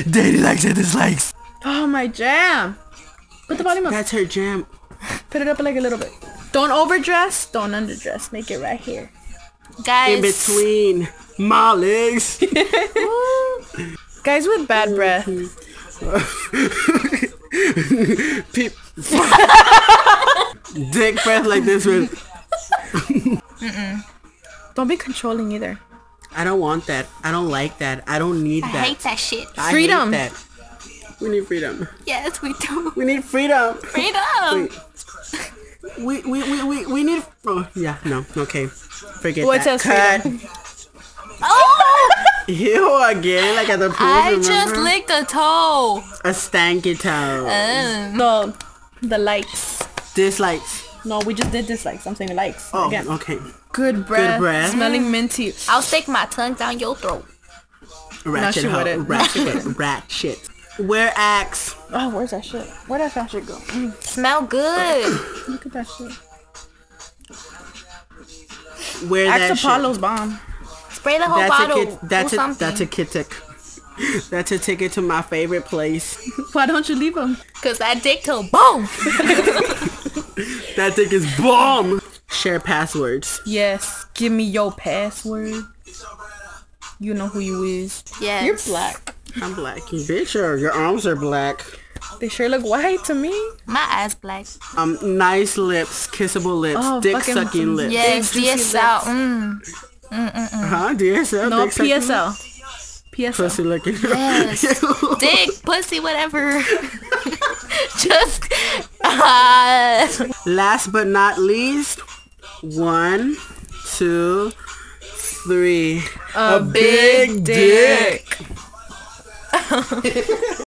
Daddy likes and dislikes. Oh, my jam. Put the volume up. That's her jam. Put it up like a little bit. Don't overdress. Don't underdress. Make it right here. Guys. In between my legs. Guys with bad breath. Dick breath like this one. Don't be controlling either. I don't want that. I don't like that. I don't need I that. hate that shit. I Freedom. hate that. We need freedom. Yes, we do. We need freedom. Freedom. Wait. We need. Oh, yeah. No. Okay. Forget What that. says freedom? Oh! You again, like at the pool. I remember? just licked a toe. A stanky toe. No, the likes. Dislikes. No, we just did dislikes. I'm saying likes. Oh, Again. okay. Good breath. breath. Smelling minty. I'll stick my tongue down your throat. Ratchet she hoe. wouldn't. Ratchet. Wear Axe. Oh, where's that shit? Where'd that shit go? Smell good. Look at that shit. Wear that Axe shit. Apollo's bomb. Spray the whole bottle. That's or a something. that's a ticket. That's a ticket to my favorite place. Why don't you leave them? Cause that dick toe, boom. That thing is bomb. Share passwords. Yes. Give me your password. You know who you is. Yes. You're black. I'm black. You bitch, your arms are black. They sure look white to me. My ass black. Nice lips, kissable lips, Oh, dick fucking sucking lips. Yes, juicy DSL. Huh? DSL? No, dick sucking? PSL. PSL. Pussy looking. Yes. Dick, pussy, whatever. Just. Last but not least, 1, 2, 3. A big dick.